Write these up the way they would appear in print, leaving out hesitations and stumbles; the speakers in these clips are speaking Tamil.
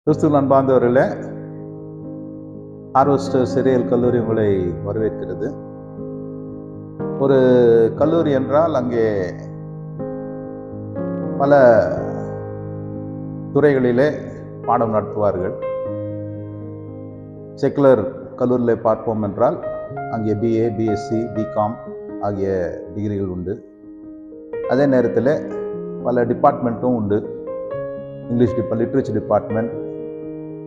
கிறிஸ்துவில் அன்பார்ந்தவர்களே, ஹார்வெஸ்டர் சிறியல் கல்லூரி உங்களை வரவேற்கிறது. ஒரு கல்லூரி என்றால் அங்கே பல துறைகளிலே பாடம் நடத்துவார்கள். செக்குலர் கல்லூரியில் பார்ப்போம் என்றால் அங்கே பிஏ, பிஎஸ்சி, பிகாம் ஆகிய டிகிரிகள் உண்டு. அதே நேரத்தில் பல டிபார்ட்மெண்ட்டும் உண்டு. இங்கிலீஷ் லிட்ரேச்சர் டிபார்ட்மெண்ட்,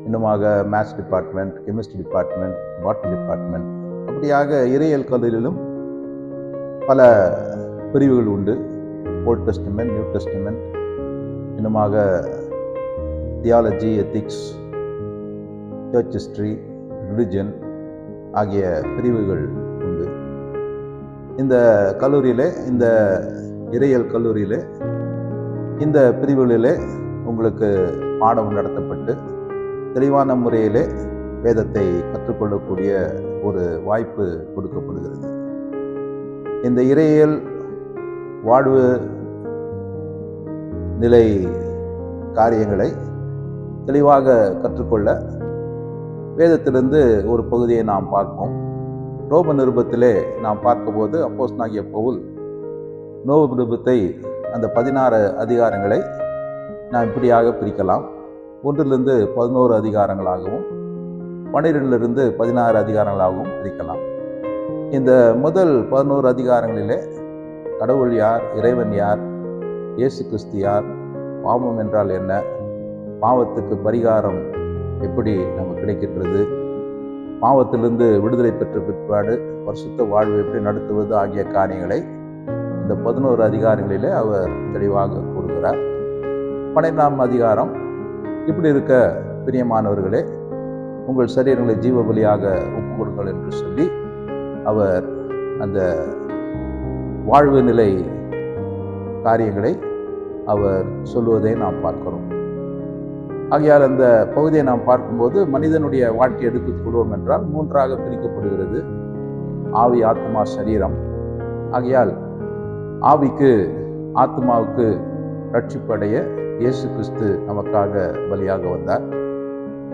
இன்னுமாக maths department, chemistry department, botany department, அப்படியாக இறையியல் கல்லூரியிலும் பல பிரிவுகள் உண்டு. ஓல்ட் டெஸ்டமெண்ட், நியூ டெஸ்டமெண்ட், இன்னுமாக theology, ethics, church history, religion ஆகிய பிரிவுகள் உண்டு. இந்த கல்லூரியிலே, இந்த இறையியல் கல்லூரியிலே இந்த பிரிவுகளிலே உங்களுக்கு பாடம் நடத்தப்பட்டு தெளிவான முறையிலே வேதத்தை கற்றுக்கொள்ளக்கூடிய ஒரு வாய்ப்பு கொடுக்கப்படுகிறது. இந்த இறையியல் வாழ்வு நிலை காரியங்களை தெளிவாக கற்றுக்கொள்ள வேதத்திலிருந்து ஒரு பகுதியை நாம் பார்ப்போம். ரோம நிருபத்திலே நாம் பார்க்கும்போது அப்போஸ்தலனாகிய பவுல் ரோம நிருபத்தை அந்த 16 அதிகாரங்களை நாம் இப்படியாக பிரிக்கலாம். 1 - 11 அதிகாரங்களாகவும் 12 - 16 அதிகாரங்களாகவும் பிரிக்கலாம். இந்த முதல் 11 அதிகாரங்களிலே கடவுள் யார், இறைவன் யார், இயேசு கிறிஸ்து யார், பாவம் என்றால் என்ன, பாவத்துக்கு பரிகாரம் எப்படி நமக்கு கிடைக்கின்றது, பாவத்திலிருந்து விடுதலை பெற்ற பிற்பாடு பரிசுத்த வாழ்வு எப்படி நடத்துவது ஆகிய காரியங்களை இந்த 11 அதிகாரங்களிலே அவர் தெளிவாக கூறுகிறார். 12ஆம் அதிகாரம், இப்படி இருக்க பிரியமானவர்களே, உங்கள் சரீரங்களை ஜீவ பலியாக ஒப்புக் கொடுங்கள் என்று சொல்லி அவர் அந்த வாழ்வு நிலை காரியங்களை அவர் சொல்லுவதை நாம் பார்க்கிறோம். ஆகையால் அந்த பகுதியை நாம் பார்க்கும்போது மனிதனுடைய வாழ்க்கை எடுத்துக் கொள்வோம் என்றால் 3ஆக பிரிக்கப்படுகிறது. ஆவி, ஆத்மா, சரீரம். ஆகையால் ஆவிக்கு, ஆத்மாவுக்கு ரட்சிப்படைய இயேசு கிறிஸ்து நமக்காக பலியாக வந்தார்.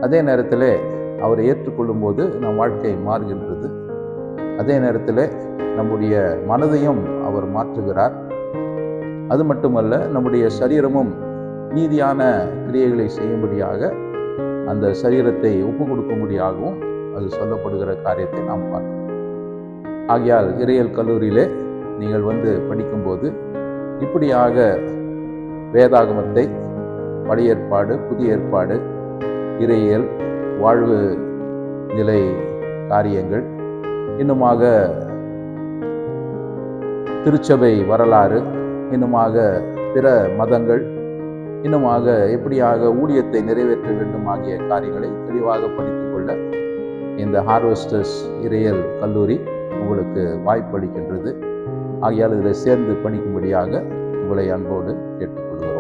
அதே நேரத்தில் அவரை ஏற்றுக்கொள்ளும் போது நம் வாழ்க்கை மாறுகின்றது. அதே நேரத்தில் நம்முடைய மனதையும் அவர் மாற்றுகிறார். அது மட்டுமல்ல, நம்முடைய சரீரமும் நீதியான கிரியைகளை செய்யும்படியாக அந்த சரீரத்தை ஒப்பு கொடுக்கும்படியாகவும் அது சொல்லப்படுகிற காரியத்தை நாம் பார்க்கிறோம். ஆகையால் இறையியல் கல்லூரியிலே நீங்கள் படிக்கும்போது இப்படியாக வேதாகமத்தை, பழைய ஏற்பாடு, புதிய ஏற்பாடு, இறையியல், வாழ்வு நிலை காரியங்கள், இன்னுமாக திருச்சபை வரலாறு, இன்னுமாக பிற மதங்கள், இன்னுமாக எப்படியாக ஊழியத்தை நிறைவேற்ற வேண்டும் ஆகிய காரியங்களை தெளிவாக படித்துக் கொள்ள இந்த ஹார்வெஸ்டர்ஸ் இறையியல் கல்லூரி உங்களுக்கு வாய்ப்பு அளிக்கின்றது. ஆகையால் இதில் சேர்ந்து படிக்கும்படியாக உங்களை அன்போடு கேட்டுக்கொள்கிறோம்.